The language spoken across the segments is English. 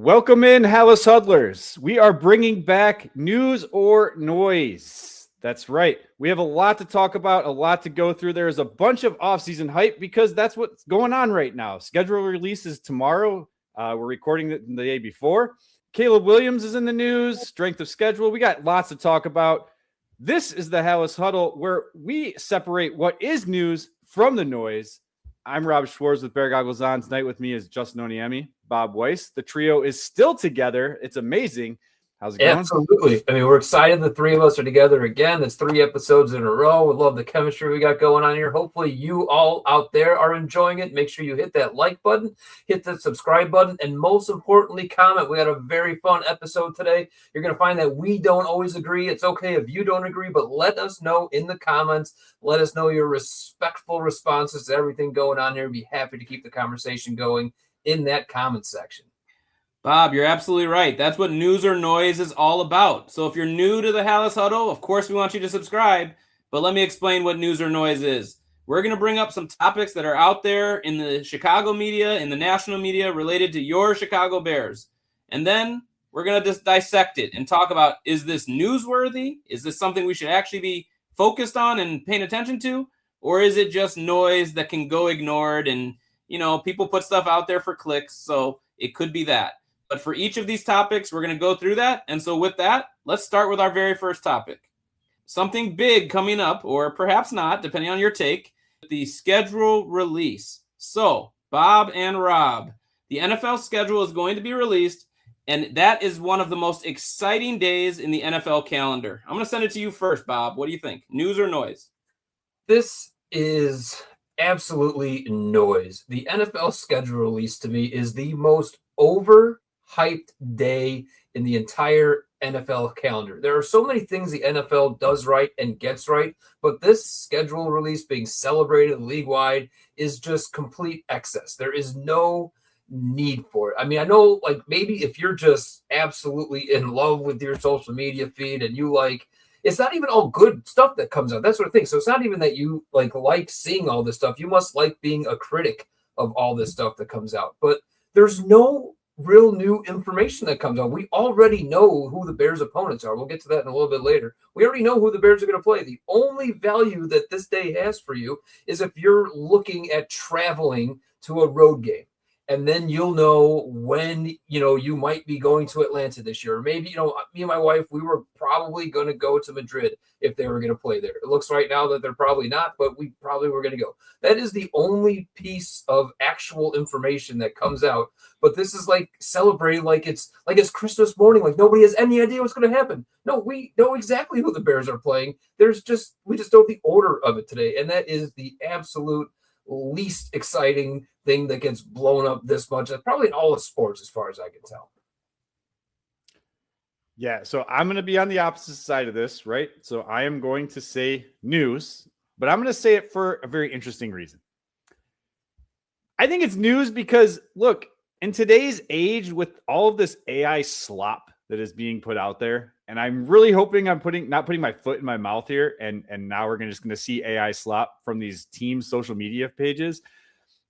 Welcome in, Halas Huddlers. We are bringing back news or noise. That's right. We have a lot to talk about, a lot to go through. There is a bunch of offseason hype because that's what's going on right now. Schedule release is tomorrow. We're recording it the day before. Caleb Williams is in the news, strength of schedule. We got lots to talk about. This is the Halas Huddle, where we separate what is news from the noise. I'm Rob Schwarz with Bear Goggles On. Tonight with me is Justin Onayemi, Bob Weiss. The trio is still together. It's amazing. How's it going? Absolutely. I mean, we're excited the three of us are together again. That's 3 episodes in a row. We love the chemistry we got going on here. Hopefully you all out there are enjoying it. Make sure you hit that like button, hit the subscribe button, and most importantly, comment. We had a very fun episode today. You're going to find that we don't always agree. It's okay if you don't agree, but let us know in the comments. Let us know your respectful responses to everything going on here. Be happy to keep the conversation going in that comment section. Bob, you're absolutely right. That's what news or noise is all about. So if you're new to the Halas Huddle, of course we want you to subscribe, but let me explain what news or noise is. We're going to bring up some topics that are out there in the Chicago media, in the national media, related to your Chicago Bears. And then we're going to just dissect it and talk about, is this newsworthy? Is this something we should actually be focused on and paying attention to? Or is it just noise that can go ignored and, you know, people put stuff out there for clicks, so it could be that. But for each of these topics, we're going to go through that. And so with that, let's start with our very first topic. Something big coming up, or perhaps not, depending on your take, the schedule release. So, Bob and Rob, the NFL schedule is going to be released, and that is one of the most exciting days in the NFL calendar. I'm going to send it to you first, Bob. What do you think? News or noise? This is absolutely noise. The NFL schedule release to me is the most overhyped day in the entire NFL calendar. There are so many things the NFL does right and gets right, but this schedule release being celebrated league-wide is just complete excess. There is no need for it. I mean, I know, like, maybe if you're just absolutely in love with your social media feed and you like, it's not even all good stuff that comes out. That sort of thing. So it's not even that you like seeing all this stuff. You must like being a critic of all this stuff that comes out. But there's no real new information that comes out. We already know who the Bears' opponents are. We'll get to that in a little bit later. We already know who the Bears are going to play. The only value that this day has for you is if you're looking at traveling to a road game. And then you'll know when, you might be going to Atlanta this year. Or maybe, me and my wife, we were probably going to go to Madrid if they were going to play there. It looks right now that they're probably not, but we probably were going to go. That is the only piece of actual information that comes out. But this is like celebrating like it's Christmas morning. Like nobody has any idea what's going to happen. No, we know exactly who the Bears are playing. We just know the order of it today. And that is the absolute least exciting thing that gets blown up this much. Probably in all of sports, as far as I can tell. Yeah, so I'm going to be on the opposite side of this, right? So I am going to say news, but I'm going to say it for a very interesting reason. I think it's news because, look, in today's age with all of this AI slop that is being put out there, and I'm really hoping I'm not putting my foot in my mouth here, and now we're just going to see AI slop from these teams' social media pages.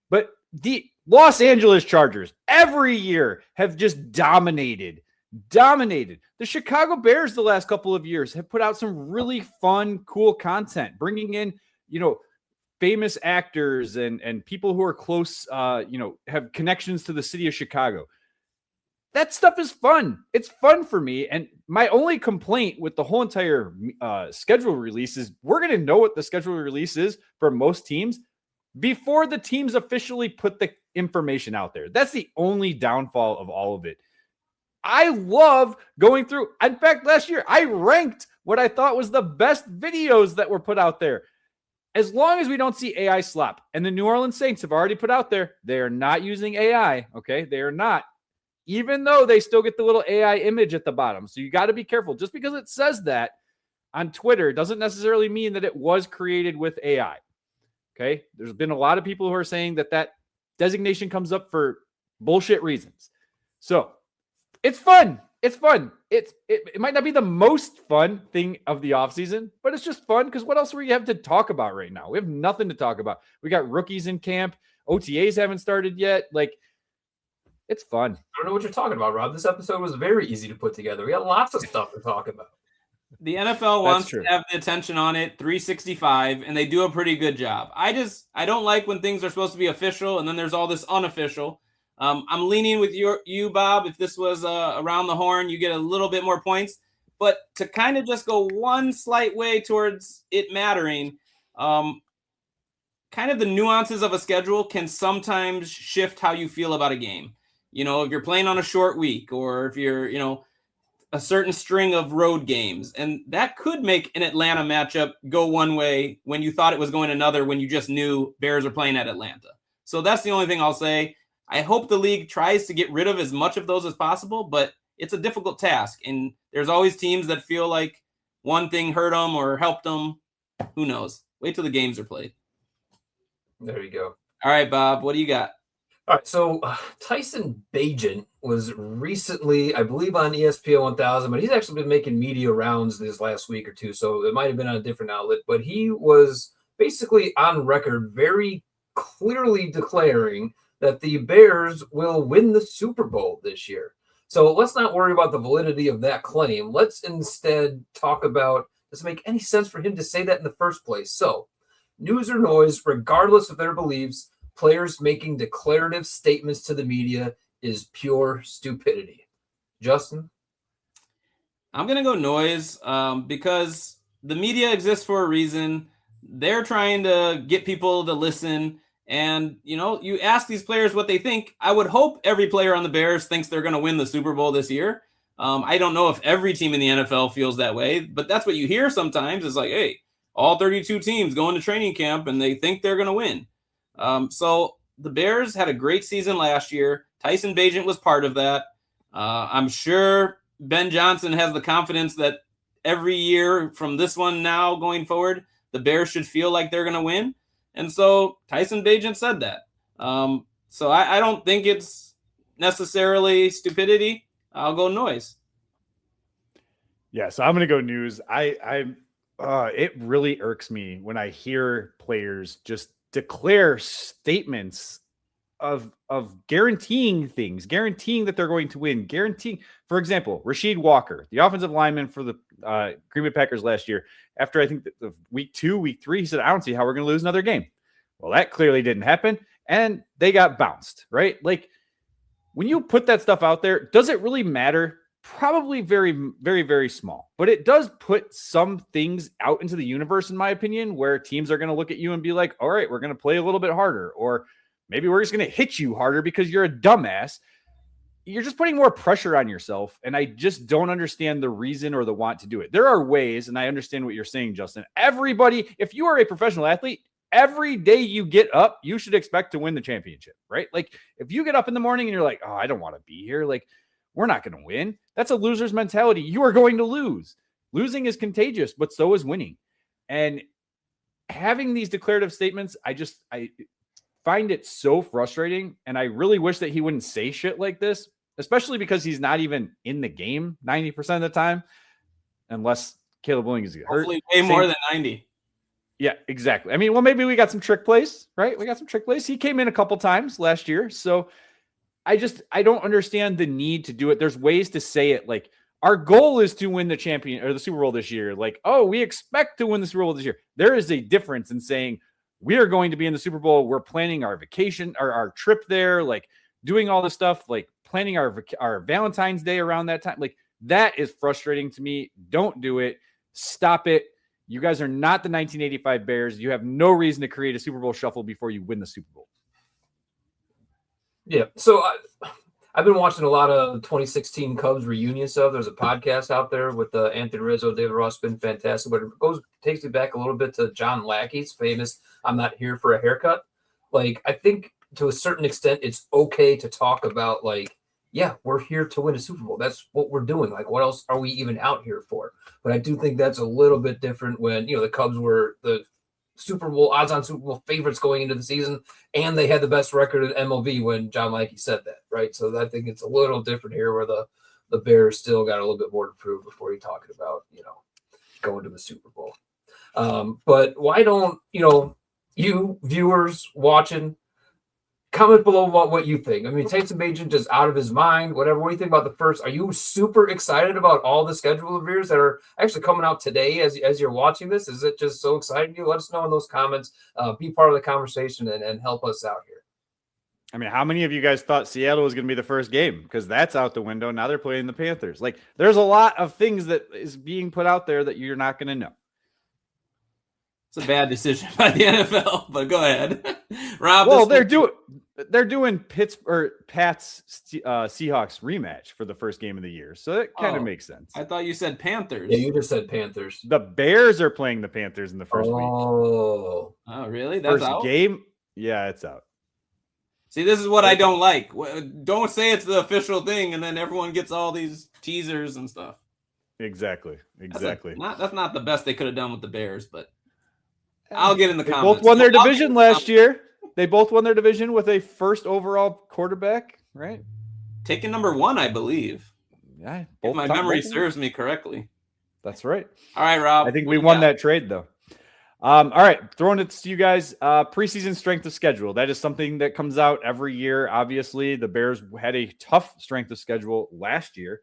But the Los Angeles Chargers every year have just dominated. The Chicago Bears the last couple of years have put out some really fun, cool content, bringing in, famous actors and people who are close, have connections to the city of Chicago. That stuff is fun. It's fun for me. And my only complaint with the whole entire schedule release is we're going to know what the schedule release is for most teams before the teams officially put the information out there. That's the only downfall of all of it. I love going through. In fact, last year, I ranked what I thought was the best videos that were put out there. As long as we don't see AI slop, and the New Orleans Saints have already put out there, they are not using AI, okay? They are not. Even though they still get the little AI image at the bottom. So you got to be careful. Just because it says that on Twitter doesn't necessarily mean that it was created with AI. Okay? There's been a lot of people who are saying that designation comes up for bullshit reasons. So it's fun. It's fun. It might not be the most fun thing of the offseason, but it's just fun because what else do we have to talk about right now? We have nothing to talk about. We got rookies in camp. OTAs haven't started yet. Like, It's fun. I don't know what you're talking about, Rob. This episode was very easy to put together. We had lots of stuff to talk about. The NFL wants to have the attention on it 365, and they do a pretty good job. I don't like when things are supposed to be official, and then there's all this unofficial. I'm leaning with you, Bob. If this was around the horn, you get a little bit more points. But to kind of just go one slight way towards it mattering, kind of the nuances of a schedule can sometimes shift how you feel about a game. If you're playing on a short week, or if you're, a certain string of road games, and that could make an Atlanta matchup go one way when you thought it was going another, when you just knew Bears are playing at Atlanta. So that's the only thing I'll say. I hope the league tries to get rid of as much of those as possible, but it's a difficult task. And there's always teams that feel like one thing hurt them or helped them. Who knows? Wait till the games are played. There you go. All right, Bob, what do you got? All right, so Tyson Bagent was recently, I believe, on ESPN 1000, but he's actually been making media rounds this last week or two, so it might have been on a different outlet, but he was basically on record very clearly declaring that the Bears will win the Super Bowl this year. So let's not worry about the validity of that claim. Let's instead talk about, does it make any sense for him to say that in the first place? So, news or noise, regardless of their beliefs, players making declarative statements to the media is pure stupidity. Justin? I'm going to go noise because the media exists for a reason. They're trying to get people to listen. And, you ask these players what they think. I would hope every player on the Bears thinks they're going to win the Super Bowl this year. I don't know if every team in the NFL feels that way, but that's what you hear sometimes. It's like, hey, all 32 teams go into training camp and they think they're going to win. So the Bears had a great season last year. Tyson Bagent was part of that. I'm sure Ben Johnson has the confidence that every year from this one now going forward, the Bears should feel like they're going to win. And so Tyson Bagent said that. So I don't think it's necessarily stupidity. I'll go noise. Yeah, so I'm going to go news. It really irks me when I hear players just declare statements of guaranteeing things, guaranteeing that they're going to win, guaranteeing, for example, Rasheed Walker, the offensive lineman for the Green Bay Packers last year, after I think the week 2, week 3, he said, I don't see how we're going to lose another game. Well, that clearly didn't happen, and they got bounced, right? Like, when you put that stuff out there, does it really matter? Probably very, very, very small, but it does put some things out into the universe, in my opinion, where teams are going to look at you and be like, all right, we're going to play a little bit harder, or maybe we're just going to hit you harder because you're a dumbass. You're just putting more pressure on yourself, and I just don't understand the reason or the want to do it. There are ways, and I understand what you're saying, Justin. Everybody, if you are a professional athlete, every day you get up, you should expect to win the championship, right? Like, if you get up in the morning and you're like, oh, I don't want to be here, like, we're not going to win. That's a loser's mentality. You are going to lose. Losing is contagious, but so is winning. And having these declarative statements, I find it so frustrating. And I really wish that he wouldn't say shit like this, especially because he's not even in the game 90% of the time, unless Caleb Williams is hurt. Hopefully way more than 90. Yeah, exactly. I mean, well, maybe we got some trick plays, right? We got some trick plays. He came in a couple times last year. So I don't understand the need to do it. There's ways to say it. Like, our goal is to win the champion or the Super Bowl this year. Like, oh, we expect to win the Super Bowl this year. There is a difference in saying we are going to be in the Super Bowl. We're planning our vacation or our trip there, like doing all this stuff, like planning our Valentine's Day around that time. Like, that is frustrating to me. Don't do it. Stop it. You guys are not the 1985 Bears. You have no reason to create a Super Bowl shuffle before you win the Super Bowl. Yeah. So I've been watching a lot of 2016 Cubs reunion stuff. There's a podcast out there with Anthony Rizzo, David Ross, been fantastic, but it takes me back a little bit to John Lackey's famous "I'm not here for a haircut." Like, I think to a certain extent, it's okay to talk about, like, yeah, we're here to win a Super Bowl. That's what we're doing. Like, what else are we even out here for? But I do think that's a little bit different when, the Cubs were the Super Bowl odds-on Super Bowl favorites going into the season, and they had the best record in MLB when John Lackey said that, right? So I think it's a little different here, where the Bears still got a little bit more to prove before you're talking about, going to the Super Bowl. But why don't you viewers watching comment below what you think. I mean, Tyson Bagent just out of his mind, whatever. What do you think about the first? Are you super excited about all the schedule of years that are actually coming out today as you're watching this? Is it just so exciting to you? Let us know in those comments. Be part of the conversation and help us out here. I mean, how many of you guys thought Seattle was going to be the first game? Because that's out the window. Now they're playing the Panthers. Like, there's a lot of things that is being put out there that you're not going to know. It's a bad decision by the NFL, but go ahead, Rob. Well, they're doing Pat's Seahawks rematch for the first game of the year, so it kind of makes sense. I thought you said Panthers. Yeah, you just said Panthers. The Bears are playing the Panthers in the first week. Oh, really? That's first out? Game? Yeah, it's out. See, this is what I don't like. Don't say it's the official thing, and then everyone gets all these teasers and stuff. Exactly. That's not the best they could have done with the Bears, but I'll get in the comments. Both won their division last year. They both won their division with a first overall quarterback, right? Taking number 1, I believe. Yeah. If my memory serves me correctly. That's right. All right, Rob. I think we won that trade, though. All right, throwing it to you guys. Preseason strength of schedule. That is something that comes out every year. Obviously, the Bears had a tough strength of schedule last year.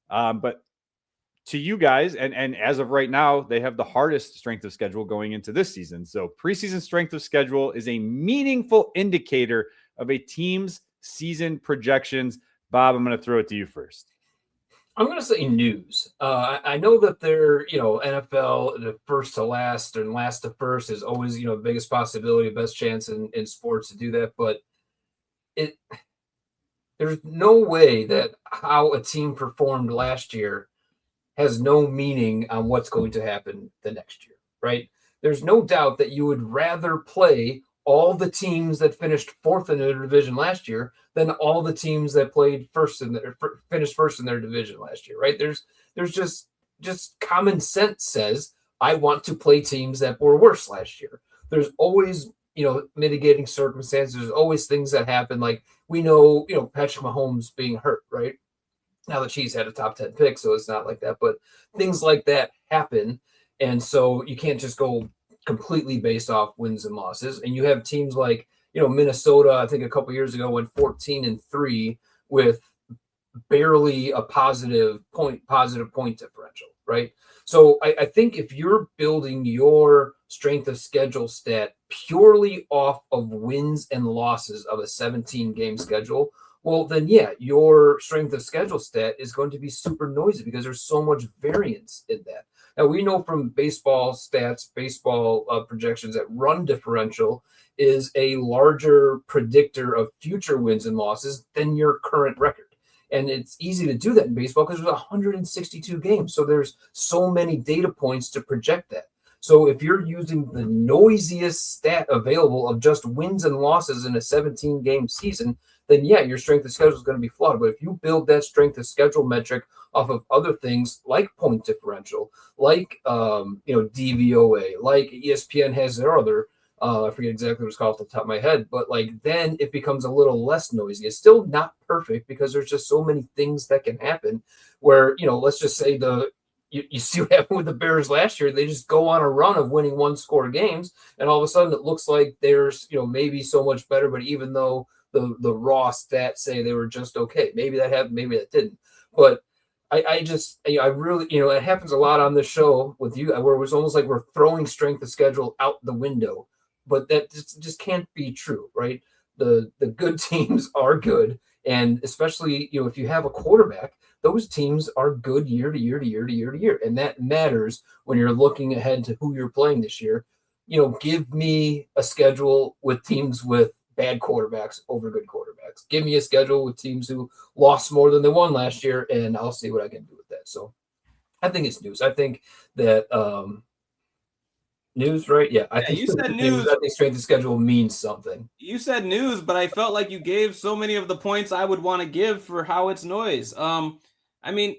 But to you guys, and as of right now, they have the hardest strength of schedule going into this season. So preseason strength of schedule is a meaningful indicator of a team's season projections. Bob, I'm going to throw it to you first. I'm going to say news. I know that they're, NFL, the first to last and last to first is always, the biggest possibility, best chance in sports to do that. But there's no way that how a team performed last year has no meaning on what's going to happen the next year, right? There's no doubt that you would rather play all the teams that finished fourth in their division last year than all the teams that played finished first in their division last year, right? There's just common sense says I want to play teams that were worse last year. There's always, mitigating circumstances. There's always things that happen. Like we know, Patrick Mahomes being hurt, right? Now the Chiefs had a top 10 pick, so it's not like that, but things like that happen. And so you can't just go completely based off wins and losses. And you have teams like, Minnesota, I think a couple years ago went 14-3 with barely a positive point differential, right? So I think if you're building your strength of schedule stat purely off of wins and losses of a 17-game schedule, well, then, yeah, your strength of schedule stat is going to be super noisy because there's so much variance in that. Now, we know from baseball stats, baseball projections that run differential is a larger predictor of future wins and losses than your current record. And it's easy to do that in baseball because there's 162 games. So there's so many data points to project that. So if you're using the noisiest stat available of just wins and losses in a 17-game season, then yeah, your strength of schedule is going to be flawed. But if you build that strength of schedule metric off of other things like point differential, like DVOA, like ESPN has their other, I forget exactly what it's called off the top of my head, but then it becomes a little less noisy. It's still not perfect because there's just so many things that can happen where, let's just say you see what happened with the Bears last year. They just go on a run of winning one-score games, and all of a sudden it looks like there's, maybe so much better, but even though the raw stats say they were just okay, maybe that happened, maybe that didn't. But I really, it happens a lot on this show with you where it was almost like we're throwing strength of schedule out the window, but that just can't be true, right? The good teams are good. And especially, if you have a quarterback, those teams are good year to year to year to year to year. And that matters when you're looking ahead to who you're playing this year. Give me a schedule with teams with bad quarterbacks over good quarterbacks. Give me a schedule with teams who lost more than they won last year, and I'll see what I can do with that. So I think it's news. I think that news, right? Yeah, I think you said news. I think strength of schedule means something. You said news, but I felt like you gave so many of the points I would want to give for how it's noise. I mean,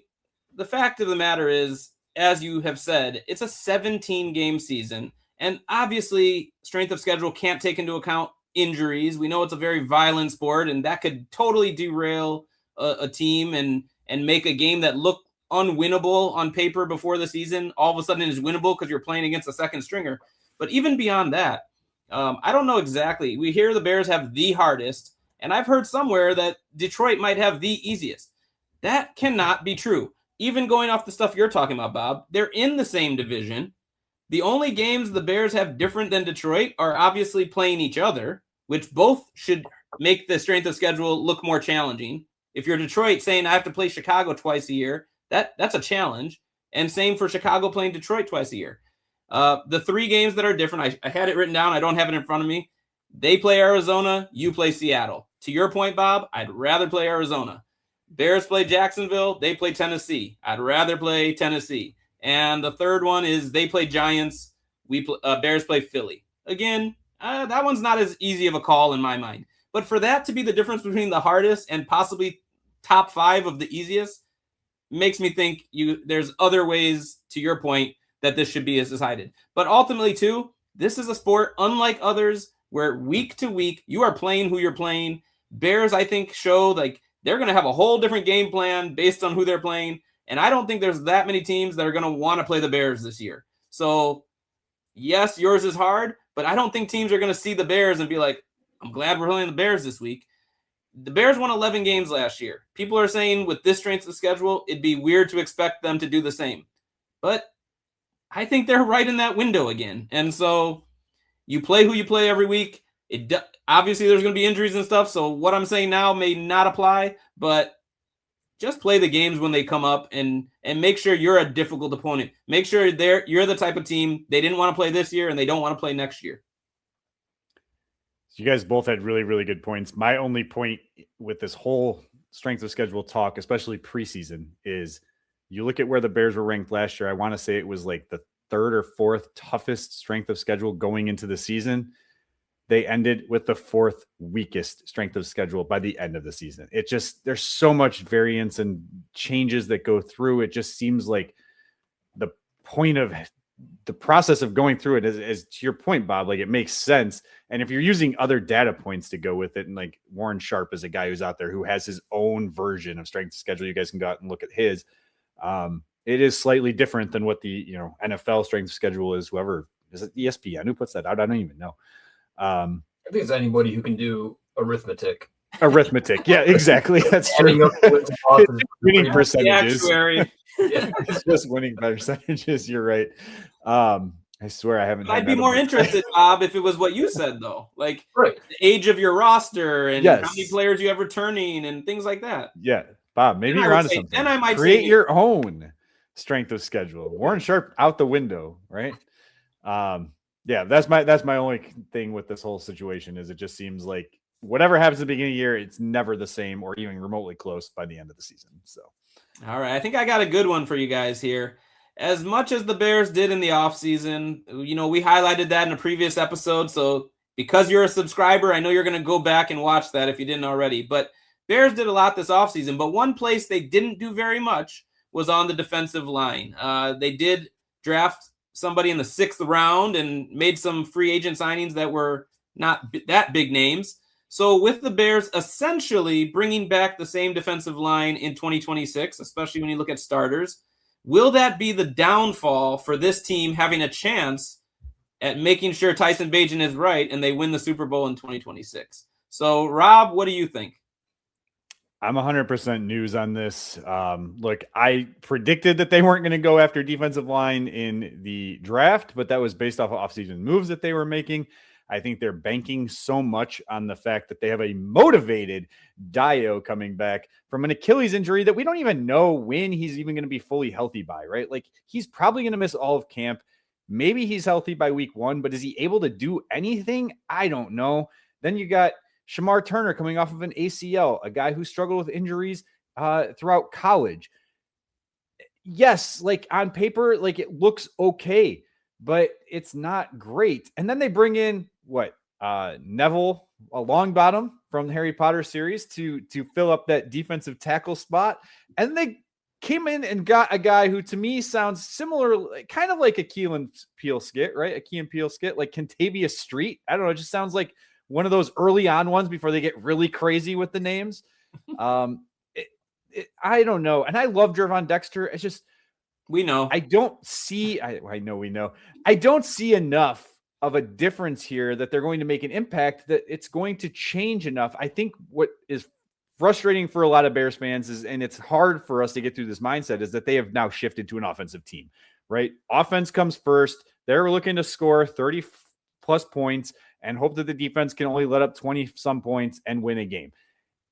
the fact of the matter is, as you have said, it's a 17-game season, and obviously strength of schedule can't take into account injuries. We know it's a very violent sport, and that could totally derail a team and make a game that looked unwinnable on paper before the season all of a sudden is winnable because you're playing against a second stringer. But even beyond that, I don't know exactly. We hear the Bears have the hardest, And I've heard somewhere that Detroit might have the easiest. That cannot be true. Even going off the stuff you're talking about, Bob, they're in the same division. The only games the Bears have different than Detroit are obviously playing each other, which both should make the strength of schedule look more challenging. If you're Detroit saying I have to play Chicago twice a year, that's a challenge. And same for Chicago playing Detroit twice a year. The 3 games that are different, I had it written down. I don't have it in front of me. They play Arizona. You play Seattle. To your point, Bob, I'd rather play Arizona. Bears play Jacksonville. They play Tennessee. I'd rather play Tennessee. And the third one is they play Giants. Bears play Philly. Again, that one's not as easy of a call in my mind. But for that to be the difference between the hardest and possibly top 5 of the easiest makes me think there's other ways, to your point, that this should be as decided. But ultimately, too, this is a sport unlike others where week to week you are playing who you're playing. Bears, I think, show like they're going to have a whole different game plan based on who they're playing. And I don't think there's that many teams that are going to want to play the Bears this year. So, yes, yours is hard, but I don't think teams are going to see the Bears and be like, I'm glad we're playing the Bears this week. The Bears won 11 games last year. People are saying with this strength of schedule, it'd be weird to expect them to do the same. But I think they're right in that window again. And so you play who you play every week. Obviously, there's going to be injuries and stuff, so what I'm saying now may not apply, but just play the games when they come up and make sure you're a difficult opponent. Make sure you're the type of team they didn't want to play this year and they don't want to play next year. So you guys both had really, really good points. My only point with this whole strength of schedule talk, especially preseason, is you look at where the Bears were ranked last year. I want to say it was like the 3rd or 4th toughest strength of schedule going into the season. They ended with the 4th weakest strength of schedule by the end of the season. There's so much variance and changes that go through. It just seems like the point of the process of going through it is to your point, Bob, like it makes sense. And if you're using other data points to go with it, and like Warren Sharp is a guy who's out there who has his own version of strength of schedule, you guys can go out and look at his. It is slightly different than what the NFL strength of schedule is. Whoever is it, ESPN who puts that out? I don't even know. I think it's anybody who can do arithmetic. Yeah, exactly. That's true. Winning percentages. It's just winning percentages. You're right. I swear I haven't. I'd be more interested, Bob, if it was what you said, though. Like the age of your roster and how many players you have returning and things like that. Yeah, Bob, maybe you're onto something. Then I might create your own strength of schedule. Warren Sharp out the window, right? Yeah, that's my only thing with this whole situation is it just seems like whatever happens at the beginning of the year, it's never the same or even remotely close by the end of the season. So, all right, I think I got a good one for you guys here. As much as the Bears did in the offseason, we highlighted that in a previous episode. So because you're a subscriber, I know you're going to go back and watch that if you didn't already. But Bears did a lot this offseason. But one place they didn't do very much was on the defensive line. They did draft somebody in the 6th round and made some free agent signings that were not that big names. So with the Bears essentially bringing back the same defensive line in 2026, especially when you look at starters, will that be the downfall for this team having a chance at making sure Tyson Bagent is right and they win the Super Bowl in 2026? So, Rob, what do you think? I'm 100% news on this. Look, I predicted that they weren't going to go after defensive line in the draft, but that was based off of offseason moves that they were making. I think they're banking so much on the fact that they have a motivated Dio coming back from an Achilles injury that we don't even know when he's even going to be fully healthy by, right? Like he's probably going to miss all of camp. Maybe he's healthy by week 1, but is he able to do anything? I don't know. Then you got Shamar Turner coming off of an ACL, a guy who struggled with injuries throughout college. Yes, like on paper, like it looks okay, but it's not great. And then they bring in Neville, a long bottom from the Harry Potter series to fill up that defensive tackle spot. And they came in and got a guy who to me sounds similar, kind of like a Key and Peele skit, right? A Key and Peele skit, like Kentavious Street. I don't know. It just sounds like one of those early on ones before they get really crazy with the names. I don't know. And I love Gervon Dexter. It's just, we know. I don't see, I know we know. I don't see enough of a difference here that they're going to make an impact, that it's going to change enough. I think what is frustrating for a lot of Bears fans is, and it's hard for us to get through this mindset, is that they have now shifted to an offensive team, right? Offense comes first. They're looking to score 30 plus points and hope that the defense can only let up 20 some points and win a game.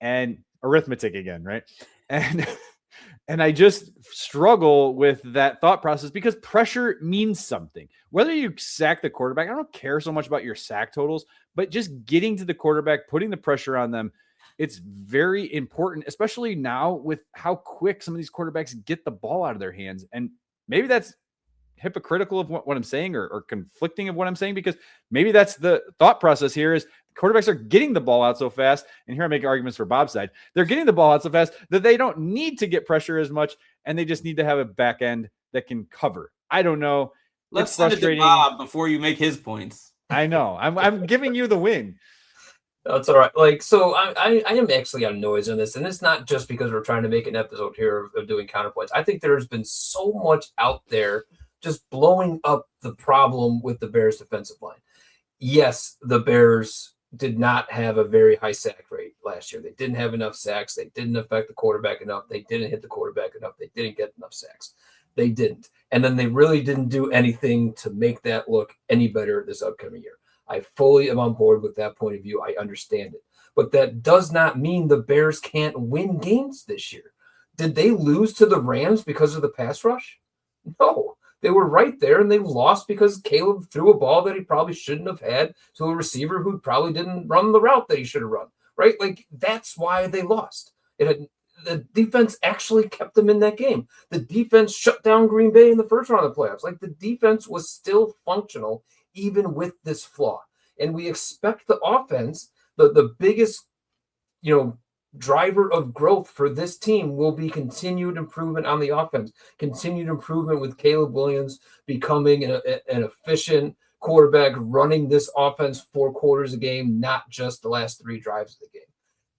And arithmetic again, right? And I just struggle with that thought process because pressure means something. Whether you sack the quarterback, I don't care so much about your sack totals, but just getting to the quarterback, putting the pressure on them, it's very important, especially now with how quick some of these quarterbacks get the ball out of their hands. And maybe that's hypocritical of what I'm saying, or conflicting of what I'm saying, because maybe that's the thought process here is quarterbacks are getting the ball out so fast. And here I make arguments for Bob's side. They're getting the ball out so fast that they don't need to get pressure as much. And they just need to have a back end that can cover. I don't know. Let's send it to Bob before you make his points. I know. I'm giving you the win. That's all right. Like, so I am actually on noise on this, and it's not just because we're trying to make an episode here of doing counterpoints. I think there's been so much out there just blowing up the problem with the Bears defensive line. Yes, the Bears did not have a very high sack rate last year. They didn't have enough sacks. They didn't affect the quarterback enough. They didn't hit the quarterback enough. They didn't get enough sacks. They didn't. And then they really didn't do anything to make that look any better this upcoming year. I fully am on board with that point of view. I understand it. But that does not mean the Bears can't win games this year. Did they lose to the Rams because of the pass rush? No. They were right there, and they lost because Caleb threw a ball that he probably shouldn't have had to a receiver who probably didn't run the route that he should have run, right? Like, that's why they lost. The defense actually kept them in that game. The defense shut down Green Bay in the first round of the playoffs. Like, the defense was still functional even with this flaw. And we expect the offense, the biggest, driver of growth for this team will be continued improvement on the offense, continued improvement with Caleb Williams becoming an efficient quarterback, running this offense 4 quarters a game, not just the last 3 drives of the game.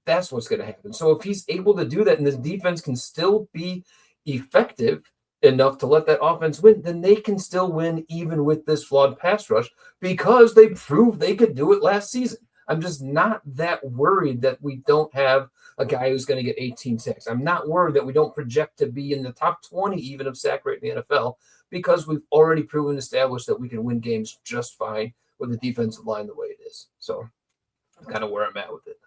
That's what's going to happen. So if he's able to do that and this defense can still be effective enough to let that offense win, then they can still win even with this flawed pass rush because they proved they could do it last season. I'm just not that worried that we don't have a guy who's going to get 18 sacks. I'm not worried that we don't project to be in the top 20 even of sack rate in the NFL because we've already proven established that we can win games just fine with the defensive line the way it is. So that's kind of where I'm at with it.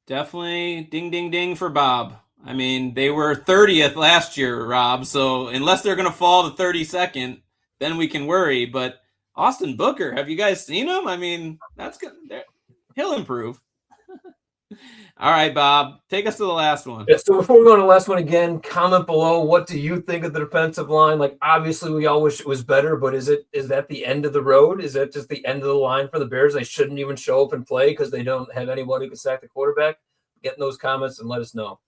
Definitely ding, ding, ding for Bob. I mean, they were 30th last year, Rob. So unless they're going to fall to 32nd, then we can worry. But Austin Booker, have you guys seen him? I mean, that's good. He'll improve. All right, Bob, take us to the last one. Yeah, so before we go on to the last one again, comment below. What do you think of the defensive line? Like, obviously, we all wish it was better, but is that the end of the road? Is that just the end of the line for the Bears? They shouldn't even show up and play because they don't have anybody who can sack the quarterback? Get in those comments and let us know.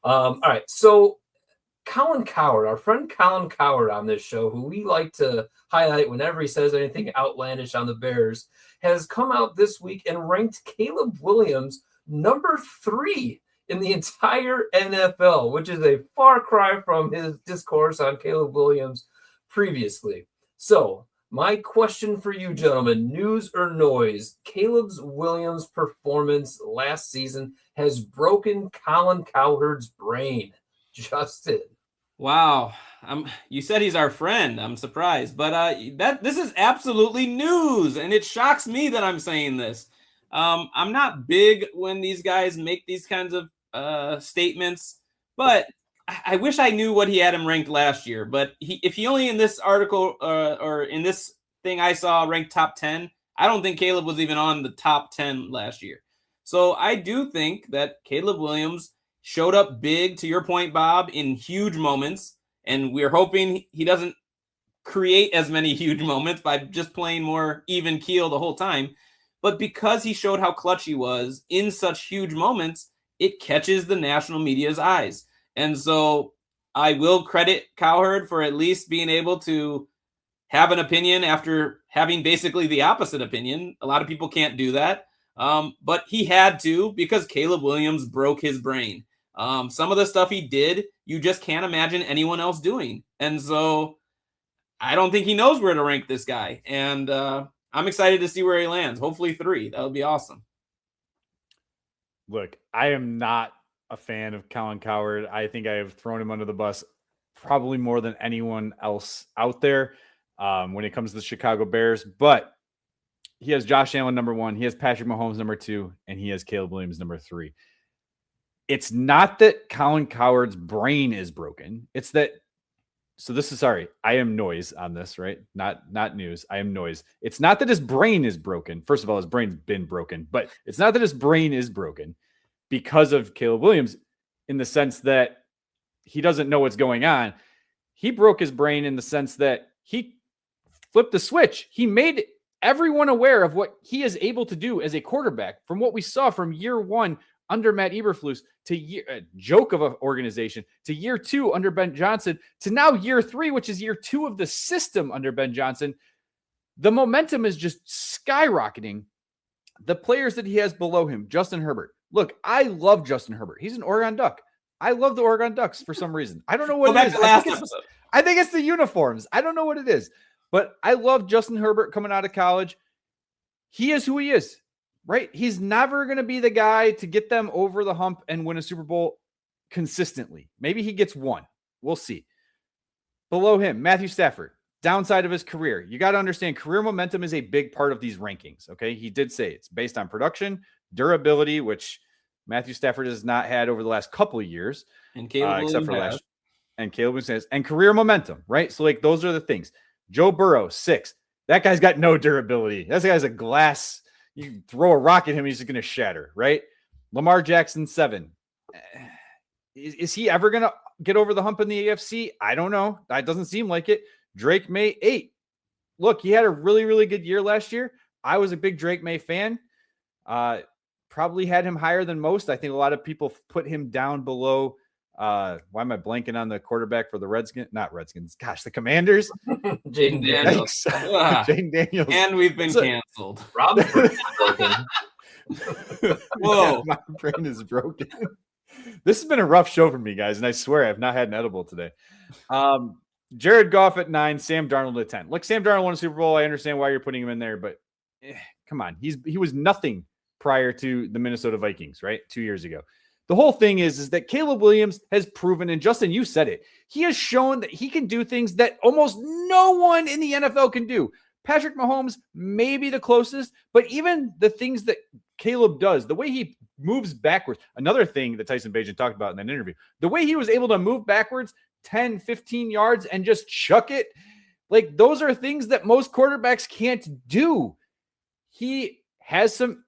All right, so Colin Cowherd, our friend Colin Cowherd on this show, who we like to highlight whenever he says anything outlandish on the Bears, has come out this week and ranked Caleb Williams number 3 in the entire NFL, which is a far cry from his discourse on Caleb Williams previously. So my question for you, gentlemen, news or noise, Caleb Williams' performance last season has broken Colin Cowherd's brain. Justin. Wow. You said he's our friend. I'm surprised. But this is absolutely news, and it shocks me that I'm saying this. I'm not big when these guys make these kinds of statements, but I wish I knew what he had him ranked last year. But if he only in this article or in this thing I saw ranked top 10, I don't think Caleb was even on the top 10 last year. So I do think that Caleb Williams showed up big, to your point, Bob, in huge moments. And we're hoping he doesn't create as many huge moments by just playing more even keel the whole time. But because he showed how clutch he was in such huge moments, it catches the national media's eyes. And so I will credit Cowherd for at least being able to have an opinion after having basically the opposite opinion. A lot of people can't do that. But he had to, because Caleb Williams broke his brain. Some of the stuff he did, you just can't imagine anyone else doing. And so I don't think he knows where to rank this guy. And I'm excited to see where he lands. Hopefully 3. That would be awesome. Look, I am not a fan of Colin Cowherd. I think I have thrown him under the bus probably more than anyone else out there when it comes to the Chicago Bears. But he has Josh Allen number 1, he has Patrick Mahomes number 2, and he has Caleb Williams number 3. It's not that Colin Cowherd's brain is broken. It's that, so this is, sorry, I am noise on this, right? Not news. I am noise. It's not that his brain is broken. First of all, his brain's been broken, but it's not that his brain is broken because of Caleb Williams in the sense that he doesn't know what's going on. He broke his brain in the sense that he flipped the switch. He made everyone aware of what he is able to do as a quarterback from what we saw from year 1 under Matt Eberflus to a joke of an organization to year 2 under Ben Johnson to now year 3, which is year 2 of the system under Ben Johnson. The momentum is just skyrocketing. The players that he has below him, Justin Herbert. Look, I love Justin Herbert. He's an Oregon Duck. I love the Oregon Ducks for some reason. I don't know what it is. I think it's the uniforms. I don't know what it is. But I love Justin Herbert coming out of college. He is who he is, right? He's never going to be the guy to get them over the hump and win a Super Bowl consistently. Maybe he gets 1. We'll see. Below him, Matthew Stafford, downside of his career. You got to understand career momentum is a big part of these rankings, okay? He did say it's based on production, durability, which Matthew Stafford has not had over the last couple of years. And Caleb except for last. And Caleb says, and career momentum, right? So like those are the things. Joe Burrow, 6. That guy's got no durability. That guy's a glass. You throw a rock at him, he's going to shatter, right? Lamar Jackson, 7. Is he ever going to get over the hump in the AFC? I don't know. That doesn't seem like it. Drake May, 8. Look, he had a really, really good year last year. I was a big Drake May fan. Probably had him higher than most. I think a lot of people put him down below. Why am I blanking on the quarterback for the Redskins? Not Redskins. Gosh, the Commanders. Jaden Daniels. Jaden Daniels. And we've been canceled. Rob's broken. Whoa. My brain is broken. This has been a rough show for me, guys, and I swear I've not had an edible today. Jared Goff at 9, Sam Darnold at 10. Look, Sam Darnold won a Super Bowl. I understand why you're putting him in there, but come on. He was nothing prior to the Minnesota Vikings, right? 2 years ago. The whole thing is that Caleb Williams has proven, and Justin, you said it, he has shown that he can do things that almost no one in the NFL can do. Patrick Mahomes may be the closest, but even the things that Caleb does, the way he moves backwards, another thing that Tyson Bagent talked about in that interview, the way he was able to move backwards 10, 15 yards and just chuck it, like those are things that most quarterbacks can't do. He has some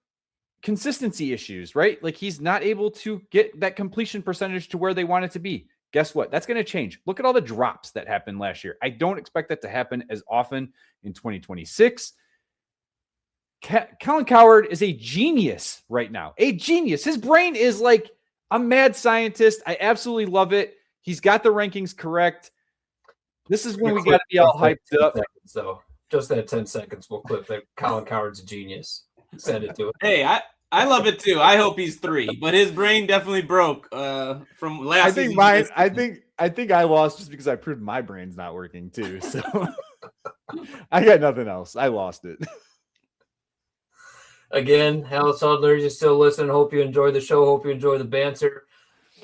consistency issues, right? Like he's not able to get that completion percentage to where they want it to be. Guess what? That's going to change. Look at all the drops that happened last year. I don't expect that to happen as often in 2026. Colin Cowherd is a genius right now. A genius. His brain is like a mad scientist. I absolutely love it. He's got the rankings correct. This is when we got to be all hyped up. So just that 10 seconds, we'll clip that Colin Cowherd's a genius. Send it to it. Hey, I love it too. I hope he's 3, but his brain definitely broke from last season. I think I lost just because I proved my brain's not working too. So I got nothing else. I lost it. Again, Halas Huddle, you're still listening. Hope you enjoy the show. Hope you enjoy the banter.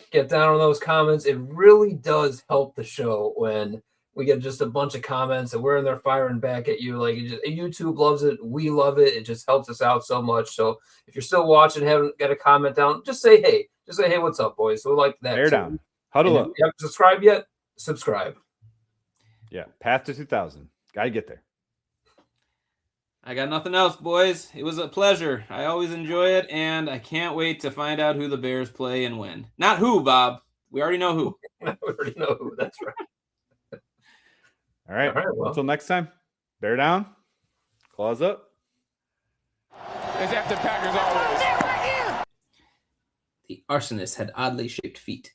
Get down on those comments. It really does help the show when we get just a bunch of comments and we're in there firing back at you. Like YouTube loves it. We love it. It just helps us out so much. So if you're still watching, haven't got a comment down, just say, hey, what's up, boys? So we like that. Bear down. Huddle up. If you haven't subscribed yet, subscribe. Yeah. Path to 2000. Got to get there. I got nothing else, boys. It was a pleasure. I always enjoy it, and I can't wait to find out who the Bears play and when. Not who, Bob. We already know who. We already know who. That's right. All right. Well, until next time, bear down, claws up. It's after Packers always. The arsonist had oddly shaped feet.